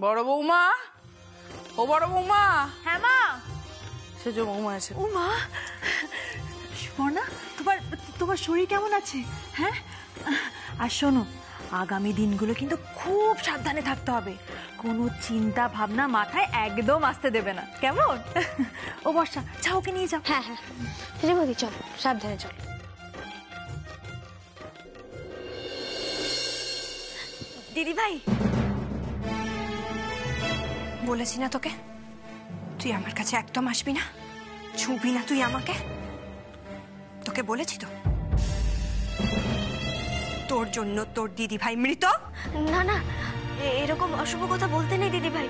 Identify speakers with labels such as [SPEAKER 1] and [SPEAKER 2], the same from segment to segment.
[SPEAKER 1] বড় বৌমা, ও বড় বৌমা।
[SPEAKER 2] হ্যাঁ মা।
[SPEAKER 1] সেজো বৌমা আছে।
[SPEAKER 2] ও মা, সুবর্ণা, তোমার শরীর কেমন আছে? হ্যাঁ, আর শোনো, আগামী দিনগুলো কিন্তু খুব সাবধানে থাকতে হবে। কোনো চিন্তা ভাবনা মাথায় একদম আসতে দেবে না, কেমন? ও বর্ষা, যা ওকে নিয়ে যাও।
[SPEAKER 3] হ্যাঁ হ্যাঁ, শ্রীমতী চল, সাবধানে চল।
[SPEAKER 2] দিদি ভাই, বলেছি না তোকে, তুই আমার কাছে একদম আসবি না, ছুবি না তুই আমাকে। তোকে বলেছি তো, তোর জন্য তোর দিদি ভাই মৃত।
[SPEAKER 3] না না, এরকম অশুভ কথা বলতে নেই দিদি ভাই।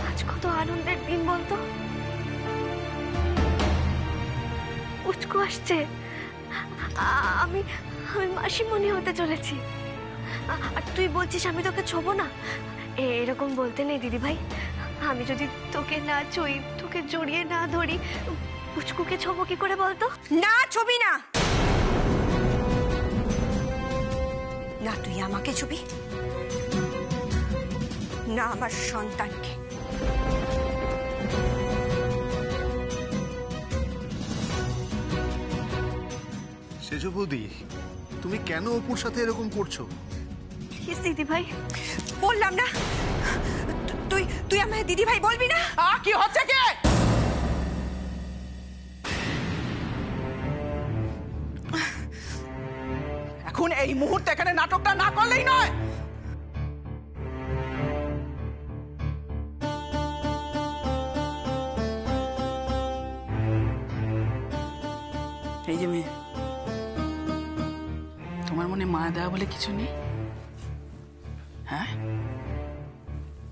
[SPEAKER 3] আজ কত আনন্দের দিন বলতো। উচকু আসছে, আমি মাসিমণি হতে চলেছি। আর তুই বলছিস আমি তোকে ছোবো না, এরকম বলতে নেই দিদি ভাই। আমি যদি তোকে না ছুঁই, তোকে জড়িয়ে না ধরি, পুচকুকে ছোবো কি করে বলতো?
[SPEAKER 2] না, ছবি না, না তুই আমাকে ছবি, না আমার সন্তানকে।
[SPEAKER 4] সেজো বৌদি, তুমি কেন অপুর সাথে এরকম করছো?
[SPEAKER 3] প্লিজ দিদি ভাই।
[SPEAKER 2] বললাম না, তুই আমায় দিদি ভাই বলবি না।
[SPEAKER 1] কি হচ্ছে কি? এখন এই মুহূর্তে এখানে নাটকটা না করলেই নয়। এই যে মেয়ে, তোমার মনে মায়া দেওয়া বলে কিছু নেই? হ্যাঁ,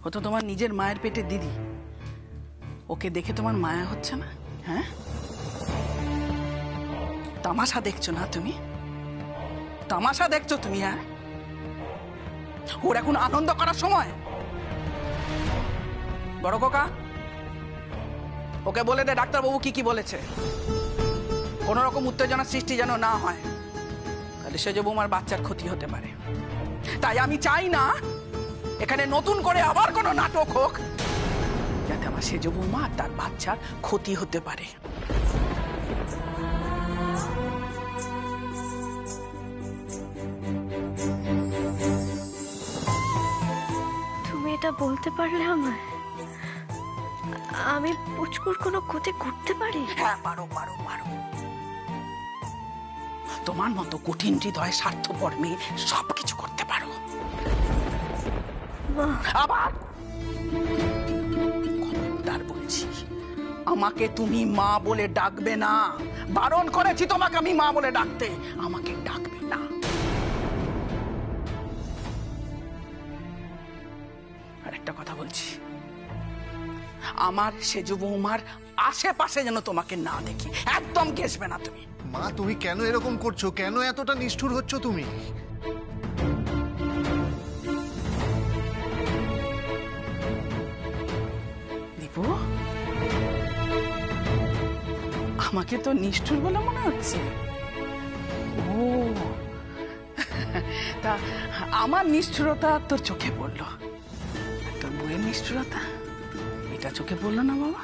[SPEAKER 1] ও তো তোমার নিজের মায়ের পেটে দিদি, ওকে দেখে তোমার মায়া হচ্ছে না? হ্যাঁ, তামাশা দেখছো না তুমি? তামাশা দেখছো তুমি? হ্যাঁ, ওর এখন আনন্দ করার সময়। বড় কোকা, ওকে বলে দে ডাক্তারবাবু কি কি বলেছে, কোন রকম উত্তেজনা সৃষ্টি যেন না হয়, তাহলে সেজো বৌমার বাচ্চার ক্ষতি হতে পারে। তাই আমি চাই না এখানে নতুন করে আবার কোনো নাটক হোক, যাতে আমার সেজো বৌমা আর তার বাচ্চার ক্ষতি হতে পারে।
[SPEAKER 3] তুমি এটা বলতে পারলে আমায়, আমি পুচকুর কোনো ক্ষতি করতে পারি?
[SPEAKER 1] হ্যাঁ, পারো পারো পারো। তোমার মতো কঠিন হৃদয় স্বার্থপর মেয়ে সবকিছু করতে পারো। আবার খবরদার বলছি, আমাকে তুমি মা বলে ডাকবে না। বারণ করেছি তোমাকে আমি মা বলে ডাকতে, আমাকে ডাকবে না। আর একটা কথা বলছি, আমার সেজো বৌমার আশেপাশে যেন তোমাকে না দেখি, একদম ঘেসবে না তুমি।
[SPEAKER 4] মা, তুমি কেন এরকম করছো? কেন এতটা নিষ্ঠুর হচ্ছ তুমি?
[SPEAKER 1] দীপু, আমাকে তো নিষ্ঠুর বলে মনে হচ্ছে। ও, তা আমার নিষ্ঠুরতা তোর চোখে পড়লো, তোর বউয়ের নিষ্ঠুরতা এটা চোখে পড়লো না বাবা?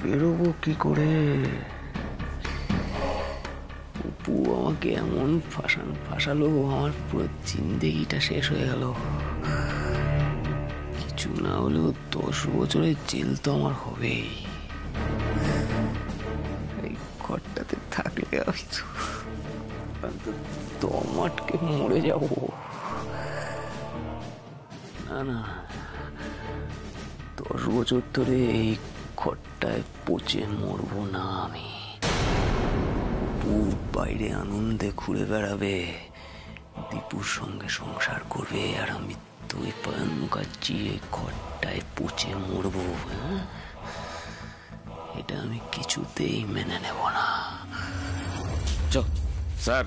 [SPEAKER 5] বেরোবো কি করে? অপু আমাকে এমন ফাঁসালো, আমার পুরো জিন্দেগিটা শেষ হয়ে গেল। কিছু না হলেও 10 বছরের জেল তো আমার হবেই। এই ঘরটাতে থাকলে আমি তো দম আটকে মরে যাবো। না না, 10 বছর ধরে এই ঘরটায় পচে মরবো না আমি। বাইরে আনন্দে ঘুরে বেড়াবে, দীপুর সঙ্গে সংসার করবে, আর আমি তুই পান মুখার্জি এই ঘরটায় পচে মরবো। এটা আমি কিছুতেই মেনে নেব না।
[SPEAKER 6] স্যার,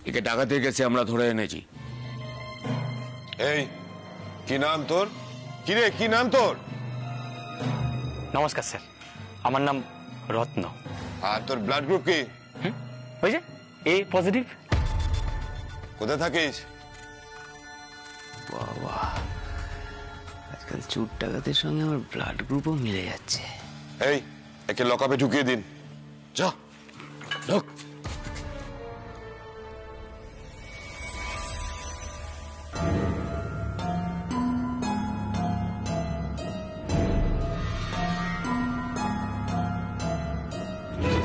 [SPEAKER 6] একে ডাকাতে গেছে, আমরা ধরে এনেছি।
[SPEAKER 7] এই কি নাম তোর? কিরে, কি নাম তোর?
[SPEAKER 8] নমস্কার স্যার, আমার নাম রত্ন।
[SPEAKER 7] আর তোর ব্লাড গ্রুপ কি?
[SPEAKER 8] ওই যে এ পজিটিভ।
[SPEAKER 7] কোথায় থাকিস?
[SPEAKER 5] বাবা, আজকাল চোর ডাকাতের সঙ্গে আমার ব্লাড গ্রুপও মিলে যাচ্ছে।
[SPEAKER 7] এই, একে লকআপে ঢুকিয়ে দিন। যা ঢোক।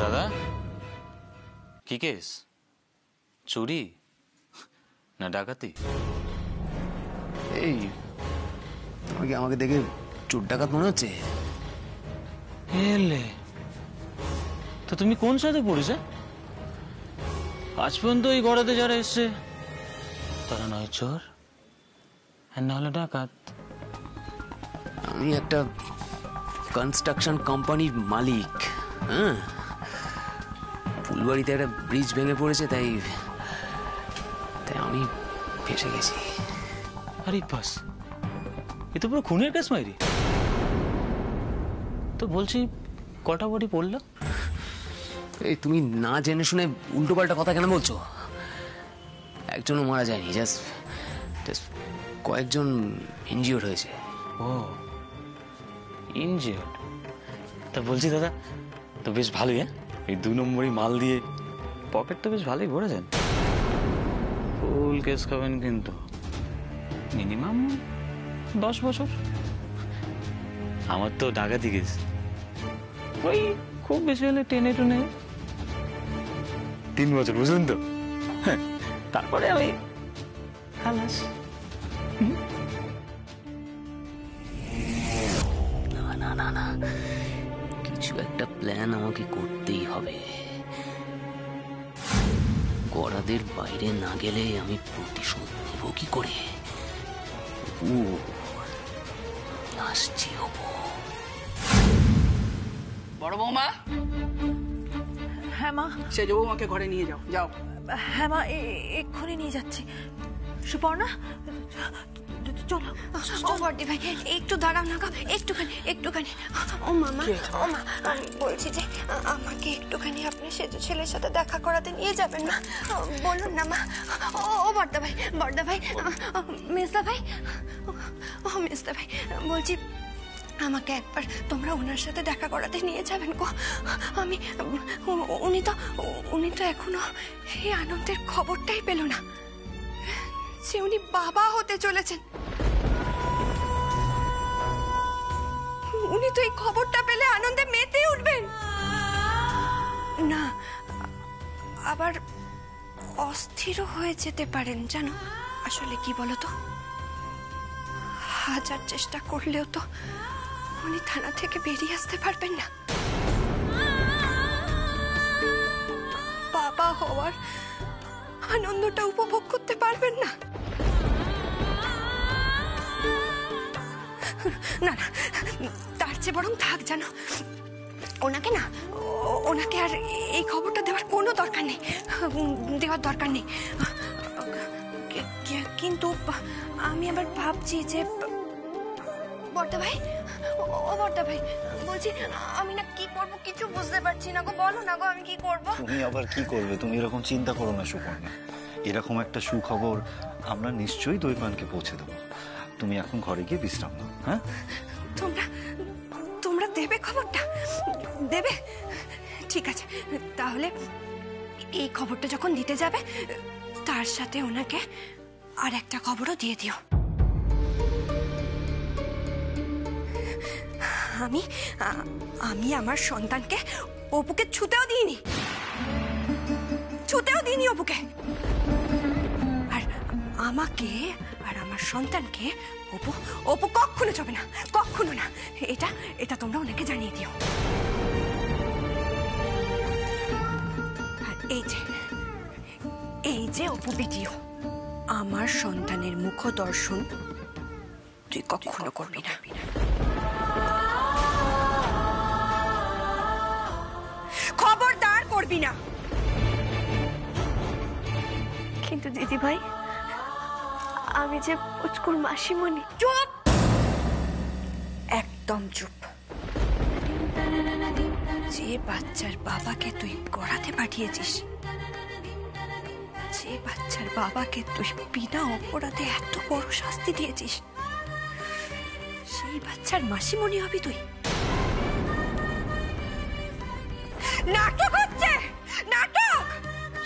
[SPEAKER 8] দাদা, কি কেস? চুরি না ডাকাতি?
[SPEAKER 5] এই, আমাকে দেখে চোর ডাকাত মনে হচ্ছে?
[SPEAKER 8] এলে তো তুমি কোন সাথে পড়েছে? আজ পর্যন্ত এই গড়াতে যারা এসছে তারা নয় চোর আর না হলে ডাকাত।
[SPEAKER 5] আমি একটা কনস্ট্রাকশন কোম্পানির মালিক। হ্যাঁ, ফুলবাড়িতে একটা ব্রিজ ভেঙে পড়েছে, তাই আমি ফেসে গেছি।
[SPEAKER 8] আরে বাস, এ তো পুরো খুনের কেস মাইরি। তো বলছি কটা বডি পড়লো?
[SPEAKER 5] এই, তুমি না জেনে শুনে উল্টো পাল্টা কথা কেন বলছো? একজনও মারা যায়নি, জাস্ট কয়েকজন ইনজিওর্ড হয়েছে।
[SPEAKER 8] ও, ইনজিওর্ড। তা বলছি দাদা, তো বেশ ভালোই। হ্যাঁ, এই 2 নম্বরই মাল দিয়ে পকেট তো বেশ ভালোই ভরেছেন। ফুল কেস খাবেন কিন্তু মিনিমাম 10 বছর। আমার তো ডাকাতি কেস, ওই খুব বেশি হলে টেনে 3 বছর, বুঝলেন তো? হ্যাঁ, তারপরে আমি খালাস।
[SPEAKER 5] না না না, কিছু একটা প্ল্যান আমাকে করতেই হবে। গড়াদের বাইরে না গেলে আমি প্রতিশোধ নেব কি করে? আসছি হবো।
[SPEAKER 1] বড় বৌমা,
[SPEAKER 2] হ্যাঁ মা।
[SPEAKER 1] সেজ বৌমাকে ঘরে নিয়ে যাও। যাও।
[SPEAKER 2] হ্যাঁ মা, এক্ষুনি নিয়ে যাচ্ছি। সুপর্ণা, চলো।
[SPEAKER 3] ও বড়দি ভাই, একটু দাঁড়াও না গো, একটুখানি। ও মামা, ও মা, আমি বলছি যে আমাকে একটুখানি আপনি সেজু ছেলের সাথে দেখা করাতে নিয়ে যাবেন না? বলুন না মা। ও বড়দা ভাই, মেজদা ভাই, ও মেজদা ভাই, বলছি আমাকে একবার তোমরা ওনার সাথে দেখা করাতে নিয়ে যাবেন গো। উনি তো এখনো এই আনন্দের খবরটাই পেল না যে উনি বাবা হতে চলেছেন। উনি তো এই খবরটা পেলে আনন্দে মেতে উঠবেন না, আবার অস্থিরও হয়ে যেতে পারেন জানো। আসলে কি বলতো, হাজার চেষ্টা করলেও তো উনি থানা থেকে বেরিয়ে আসতে পারবেন না। বাবা হওয়ার আনন্দটা উপভোগ করতে পারবেন না। না না, তার চেয়ে বরং থাক জানো, ওনাকে আর এই খবরটা দেওয়ার কোনো দরকার নেই, কিন্তু আমি আবার ভাবছি যে বড়দা ভাই, ও বড়দা ভাই, বলছি আমি না কি করব কিছু বুঝতে পারছি না গো। বলো না গো, আমি কি করব?
[SPEAKER 9] তুমি আবার কি করবে? তুমি এরকম চিন্তা করো না সুপর্ণা। এরকম একটা সুখবর আমরা নিশ্চয়ই দৈপানকে পৌঁছে দেবো। তুমি এখন ঘরে গিয়ে বিশ্রাম নাও। হ্যাঁ,
[SPEAKER 3] তোমরা দেবে খবরটা? দেবে? ঠিক আছে, তাহলে এই খবরটা যখন দিতে যাবে তার সাথে ওনাকে আর একটা খবরও দিয়ে দিও। আমি আমার সন্তানকে অপুকে ছুতেও দিইনি অপুকে। আর আমাকে আর আমার সন্তানকে অপু কখনো যাবে না, কখনো না। এটা তোমরা ওনাকে জানিয়ে দিও। আর এই যে অপু ভিডিও, আমার সন্তানের মুখ দর্শন তুই কখনো করবি না। খবরদার করবি না।
[SPEAKER 10] কিন্তু দিদি ভাই, আমি যে পুচকুর মাসিমণি।
[SPEAKER 3] চুপ, একদম চুপ। যে বাচ্চার বাবাকে তুই গড়াতে পাঠিয়েছিস, যে যে বাচ্চার বাবাকে তুই বিনা অপরাধে এত বড় শাস্তি দিয়েছিস, সেই বাচ্চার মাসিমণি হবি তুই? নাটক হচ্ছে, নাটক!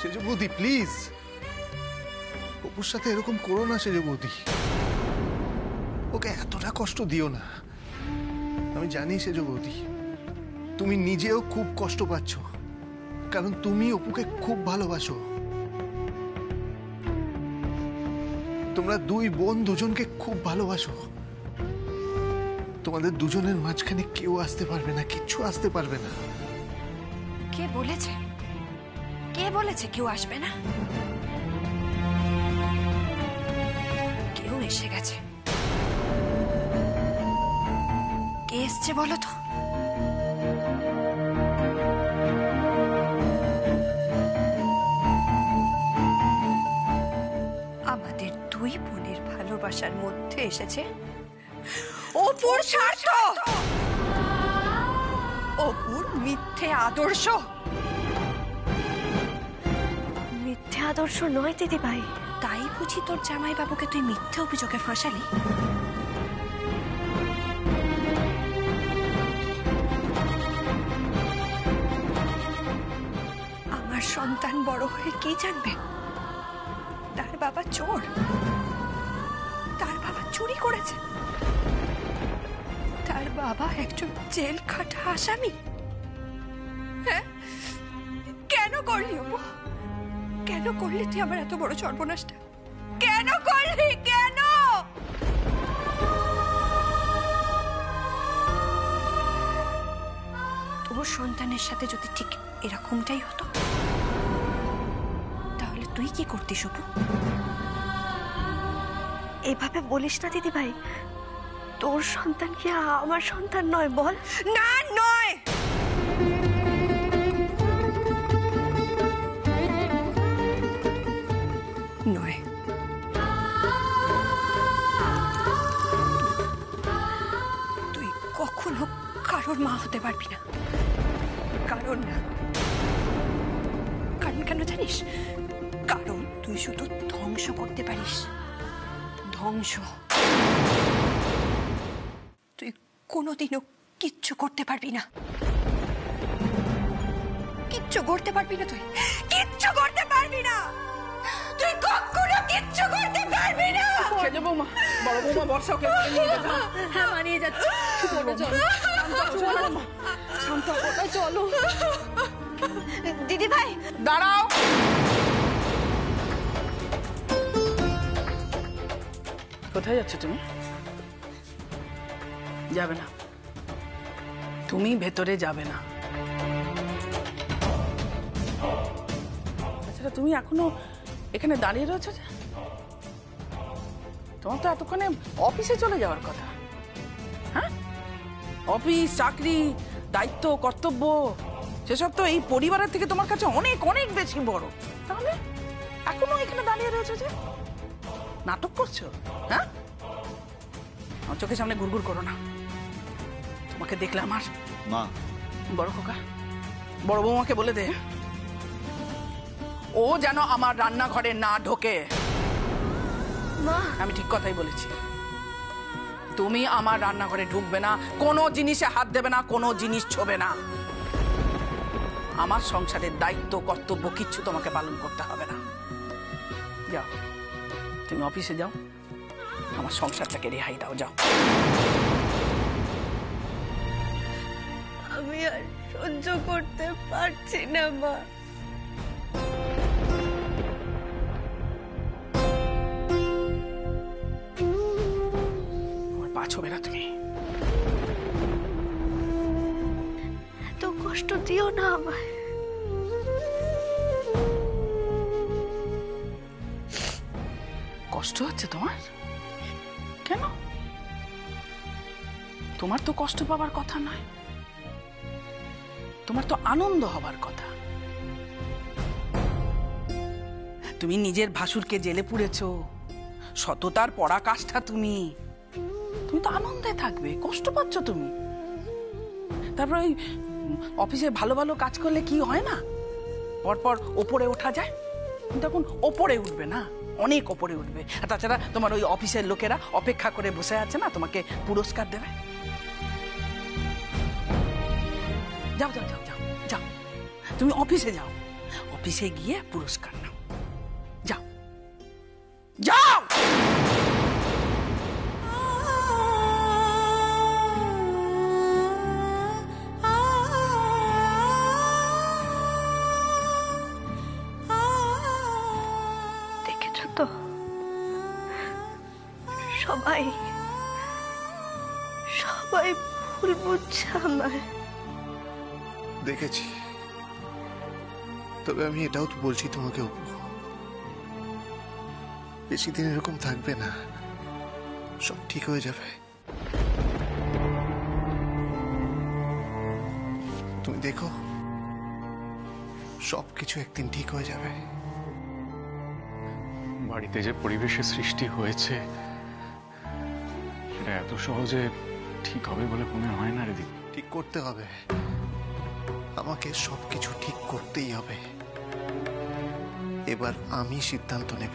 [SPEAKER 4] সেজ বৌদি প্লিজ, অপুর সাথে এরকম করো না সেজ বৌদি। ওকে এতটা কষ্ট দিও না। আমি জানি সেজ বৌদি, তুমি নিজেও খুব কষ্ট পাচ্ছ, কারণ তুমি অপুকে খুব ভালোবাসো। তোমরা দুই বোন দুজনকে খুব ভালোবাসো। তোমাদের দুজনের মাঝখানে কেউ আসতে পারবে না, কিচ্ছু আসতে পারবে না।
[SPEAKER 3] কে বলেছে? কে বলেছে কেউ আসবে না? কেউ এসে গেছে। কে এসছে বলো তো? আমাদের দুই বোনের ভালোবাসার মধ্যে এসেছে অপুর স্বার্থ, অপুর মিথ্যে আদর্শ।
[SPEAKER 10] মিথ্যে আদর্শ নয় দিদি ভাই।
[SPEAKER 3] তাই বুঝি তোর জামাই বাবুকে তুই মিথ্যে অভিযোগে ফাঁসালি? আমার সন্তান বড় হয়ে কি জানবে তার বাবা চোর, তার বাবা চুরি করেছে, তার বাবা একজন জেল খাটা আসামি। হ্যাঁ, কেন করলি অপু? কেন করলি তুই আমার এত বড় সর্বনাশটা? কেন করলি? কেন? তোর সন্তানের সাথে যদি ঠিক এরকমটাই হতো, তাহলে তুই কি করতিস অপু?
[SPEAKER 10] এভাবে বলিস না দিদি ভাই। তোর সন্তান কি আমার সন্তান নয় বল?
[SPEAKER 3] না, নয়। নয়। তুই কখনো কারোর মা হতে পারবি না। কারণ না। কারণ কেন জানিস? কারণ তুই শুধু ধ্বংস করতে পারিস। ধ্বংস। তুই কোনোদিনও কিচ্ছু করতে পারবি না। কিচ্ছু করতে পারবি না তুই। কিচ্ছু করতে পারবি না। তুই কখনো কিচ্ছু করতে পারবি না।
[SPEAKER 1] সেজ বৌমা, বড় বৌমা বর্ষা ওকে নিয়ে যাবে।
[SPEAKER 2] হ্যাঁ, মানিয়ে যাচ্ছে।
[SPEAKER 1] শান্ত কোথায় চলো।
[SPEAKER 10] দিদি ভাই
[SPEAKER 1] দাঁড়াও। কোথায় যাচ্ছ তুমি? যাবে না, তুমি ভেতরে যাবে না। আচ্ছা, তুমি এখনো এখানে দাঁড়িয়ে রয়েছো যে? তোমার তো এতক্ষণে অফিসে চলে যাওয়ার কথা। হ্যাঁ, অফিস, চাকরি, দায়িত্ব, কর্তব্য, সেসব তো এই পরিবারের থেকে তোমার কাছে অনেক অনেক বেশি বড়। তাহলে এখনো এখানে দাঁড়িয়ে রয়েছো যে? নাটক করছো? হ্যাঁ, আমার চোখের সামনে ঘুরঘুর করো না। তোমাকে দেখলে আমার
[SPEAKER 9] মা,
[SPEAKER 1] বড় খোকা, বড় বৌমাকে বলে দে ও যেন আমার রান্নাঘরে না ঢোকে।
[SPEAKER 10] মা,
[SPEAKER 1] আমি ঠিক কথাই বলেছি। তুমি আমার রান্নাঘরে ঢুকবে না, কোনো জিনিসে হাত দেবে না, কোনো জিনিস ছোবে না। আমার সংসারের দায়িত্ব, কর্তব্য কিচ্ছু তোমাকে পালন করতে হবে না। যাও, তুমি অফিসে যাও, আমার সংসারটাকে রেহাই দাও। যাও।
[SPEAKER 10] আমি আর সহ্য করতে পারছি না মা।
[SPEAKER 1] আমার পা ছোবে না তুমি।
[SPEAKER 10] এত কষ্ট দিও না আমায়।
[SPEAKER 1] কষ্ট হচ্ছে তোমার? কেন? তোমার তো কষ্ট পাবার কথা নয়, তোমার তো আনন্দ হবার কথা। তুমি নিজের ভাসুরকে জেলে পুড়েছো, সততার পরাকাষ্ঠা তুমি। তুমি তো আনন্দে থাকবে, কষ্ট পাচ্ছ তুমি। তারপর ওই অফিসে ভালো ভালো কাজ করলে কি হয় না, পরপর ওপরে ওঠা যায়? তখন ওপরে উঠবে না, অনেক ওপরে উঠবে। আর তাছাড়া তোমার ওই অফিসের লোকেরা অপেক্ষা করে বসে আছে না তোমাকে পুরস্কার দেবে। যাও যাও যাও যাও যাও, তুমি অফিসে যাও, অফিসে গিয়ে পুরস্কার নাও। যাও যাও।
[SPEAKER 10] দেখেছো তো, সবাই সবাই ভুল বুঝছে আমায়।
[SPEAKER 4] দেখেছি, তবে আমি এটাও তো বলছি তোমাকে, অপু, বেশি দিন এরকম থাকবে না, সব ঠিক হয়ে যাবে। তুমি দেখো, সবকিছু একদিন ঠিক হয়ে যাবে।
[SPEAKER 11] বাড়িতে যে পরিবেশের সৃষ্টি হয়েছে সেটা এত সহজে ঠিক হবে বলে মনে হয় না রে দিদি।
[SPEAKER 4] ঠিক করতে হবে, আমাকে সবকিছু ঠিক করতেই হবে। এবার আমি সিদ্ধান্ত নেব।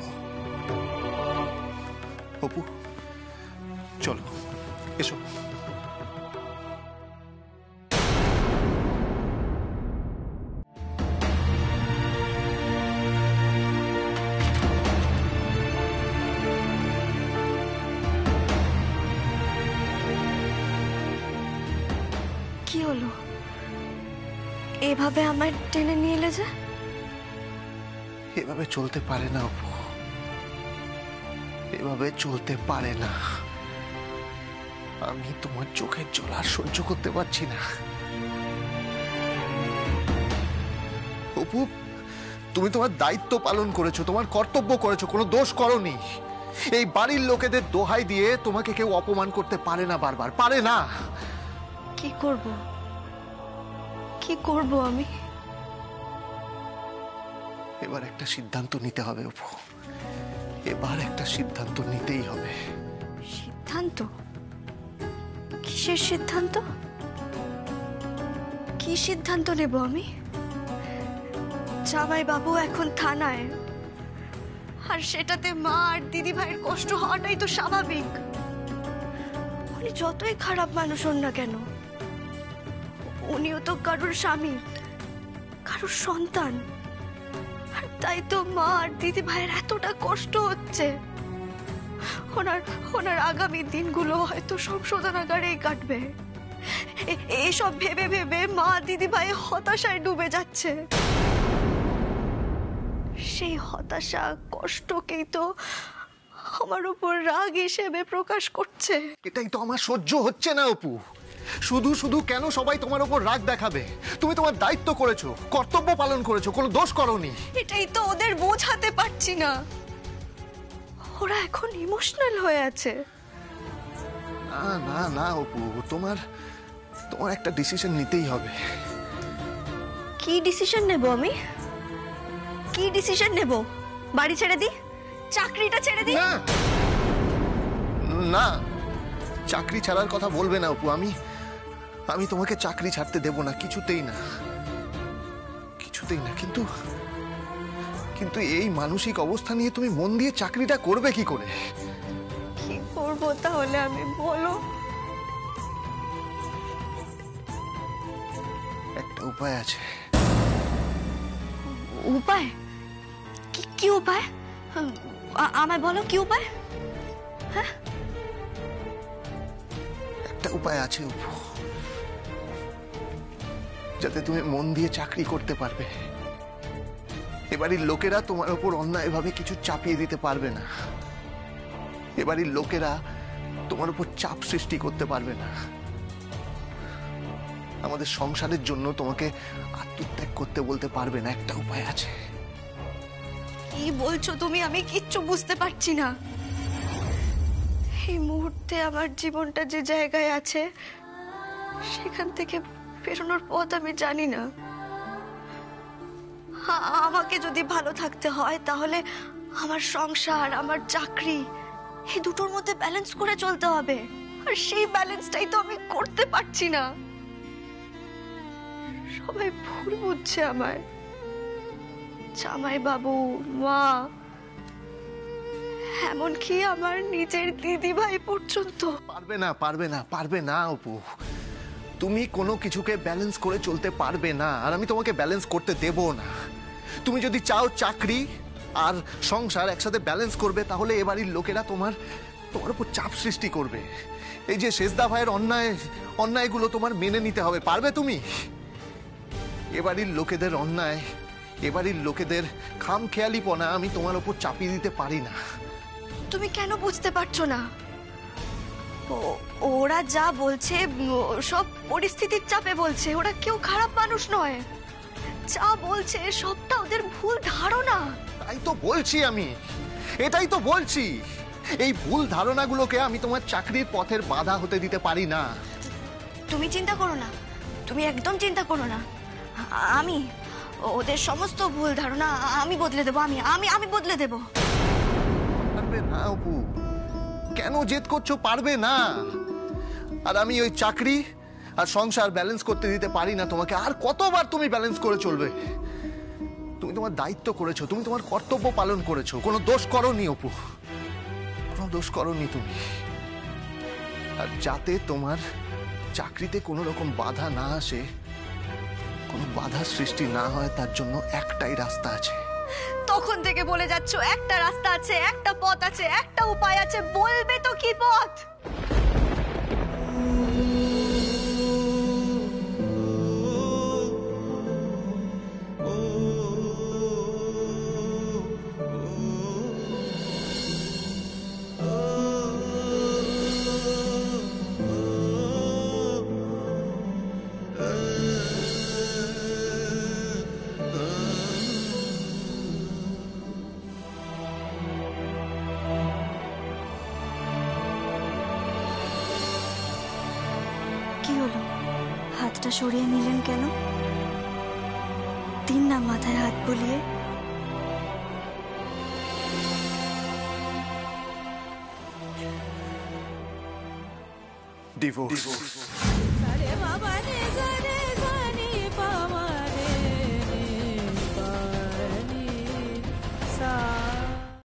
[SPEAKER 4] অপু, চলো, এসো।
[SPEAKER 10] কি হলো? এভাবে আমায় টেনে নিয়ে এলে যে?
[SPEAKER 4] এভাবে চলতে পারে না অপু, এভাবে চলতে পারে না। আমি তোমার চোখের জল আর সহ্য করতে পারছি না। অপু, তুমি তোমার দায়িত্ব পালন করেছো, তোমার কর্তব্য করেছো, কোনো দোষ করোনি। এই বাড়ির লোকেদের দোহাই দিয়ে তোমাকে কেউ অপমান করতে পারে না, বারবার পারে না।
[SPEAKER 10] কি করব, কি করব আমি?
[SPEAKER 4] এবার একটা সিদ্ধান্ত নিতে হবে অপু, এবার একটা সিদ্ধান্ত নিতেই হবে।
[SPEAKER 10] সিদ্ধান্ত? কিসের সিদ্ধান্ত? কি সিদ্ধান্ত নেব আমি? জামাই বাবু এখন থানায়, আর সেটাতে মা আর দিদি ভাইয়ের কষ্ট হওয়াটাই তো স্বাভাবিক। উনি যতই খারাপ মানুষ হন না কেন, উনিও তো কারোর স্বামী, কারোর সন্তান। আর তাই তো মা আর দিদি ভাইয়ের এতটা কষ্ট হচ্ছে। ওনার আগামী দিনগুলো হয়তো সংশোধনাগারেই কাটবে। এসব ভেবে ভেবে মা দিদি ভাই হতাশায় ডুবে যাচ্ছে। সেই হতাশা কষ্টকেই তো আমার উপর রাগ হিসেবে প্রকাশ করছে।
[SPEAKER 4] এটাই তো আমার সহ্য হচ্ছে না অপু। শুধু শুধু কেন সবাই তোমার উপর রাগ দেখাবে? তুমি তোমার দায়িত্ব করেছো, কর্তব্য পালন করেছো, কোনো দোষ করোনি।
[SPEAKER 10] এটাই তো ওদের বোঝাতে পারছি না। ওরা এখন ইমোশনাল হয়ে আছে।
[SPEAKER 4] না না না অপু, তোমার একটা ডিসিশন নিতেই হবে।
[SPEAKER 10] কি ডিসিশন নেব আমি? কি ডিসিশন নেব? বাড়ি ছেড়ে দি? চাকরিটা ছেড়ে দি?
[SPEAKER 4] না না, চাকরি ছাড়ার কথা বলবে না অপু। আমি তোমাকে চাকরি ছাড়তে দেব না, কিছুতেই না, কিছুতেই না। কিন্তু এই মানসিক অবস্থা নিয়ে তুমি মন দিয়ে চাকরিটা করবে কি করে?
[SPEAKER 10] কি করব তাহলে আমি, বলো?
[SPEAKER 4] একটা উপায় আছে।
[SPEAKER 10] উপায়? কি উপায়? আমায় বলো, কি উপায়? হ্যাঁ,
[SPEAKER 4] একটা উপায় আছে অপু, যাতে তুমি মন দিয়ে চাকরি করতে পারবে। এবারের লোকেরা তোমার উপর অন্যায়ভাবে কিছু চাপিয়ে দিতে পারবে না। এবারের লোকেরা তোমার উপর চাপ সৃষ্টি করতে পারবে না। আমাদের সংসারের জন্য তোমাকে আত্মত্যাগ করতে বলতে পারবে না। একটা উপায় আছে।
[SPEAKER 10] কি বলছো তুমি? আমি কিচ্ছু বুঝতে পারছি না। এই মুহূর্তে আমার জীবনটা যে জায়গায় আছে, সেখান থেকে বেরোনোর পথ আমি জানি না। আমাকে যদি ভালো থাকতে হয়, তাহলে আমার সংসার, আমার চাকরি, এই দুটোর মধ্যে ব্যালেন্স করে চলতে হবে। আর সেই ব্যালেন্সটাই তো আমি করতে পারছি না। সবাই ভুল বুঝছে আমায়। জামাই বাবু, মা, এমনকি আমার নিজের দিদি ভাই পর্যন্ত।
[SPEAKER 4] পারবে না, পারবে না, পারবে না অপু। তুমি কোনো কিছুকে ব্যালেন্স করে চলতে পারবে না, আর আমি তোমাকে ব্যালেন্স করতে দেব না। তুমি যদি চাও চাকরি আর সংসার একসাথে ব্যালেন্স করবে, তাহলে এ বাড়ির লোকেরা তোমার উপর চাপ সৃষ্টি করবে। এই যে শেষদা ভাইয়ের অন্যায়গুলো তোমার মেনে নিতে হবে। পারবে তুমি? এ বাড়ির লোকেদের অন্যায়, এ বাড়ির লোকেদের খামখেয়ালিপনা আমি তোমার উপর চাপিয়ে দিতে পারি না।
[SPEAKER 10] তুমি কেন বুঝতে পারছো না? ওরা যা বলছে সব পরিস্থিতির চাপে বলছে। ওরা কেউ খারাপ মানুষ নয়। যা বলছে সবটা ওদের ভুল ধারণা।
[SPEAKER 4] তাই তো বলছি আমি, এটাই তো বলছি। এই ভুল ধারণাগুলোকে আমি তোমার চাকরির পথের বাধা হতে দিতে পারি না।
[SPEAKER 10] তুমি চিন্তা করো না, তুমি একদম চিন্তা করো না। আমি ওদের সমস্ত ভুল ধারণা আমি বদলে দেবো। আমি বদলে দেবো।
[SPEAKER 4] পারবে না অপু, কেন জেদ করছো? পারবে না। আর আমি ওই চাকরি আর সংসার ব্যালেন্স করতে দিতে পারি না তোমাকে। আর কতবার তুমি ব্যালেন্স করে চলবে? তুমি তোমার দায়িত্ব করেছো, তুমি তোমার কর্তব্য পালন করেছো, কোনো দোষ করোনি অপু, কোনো দোষ করোনি তুমি। আর যাতে তোমার চাকরিতে কোনো রকম বাধা না আসে, কোনো বাধা সৃষ্টি না হয়, তার জন্য একটাই রাস্তা আছে।
[SPEAKER 10] তখন থেকে বলে যাচ্ছ একটা রাস্তা আছে, একটা পথ আছে, একটা উপায় আছে। বলবে তো কি পথ? কি হলো? হাতটা সরিয়ে নিলেন কেন? দিন না মাথায় হাত বুলিয়ে।
[SPEAKER 4] ডিভোর্স।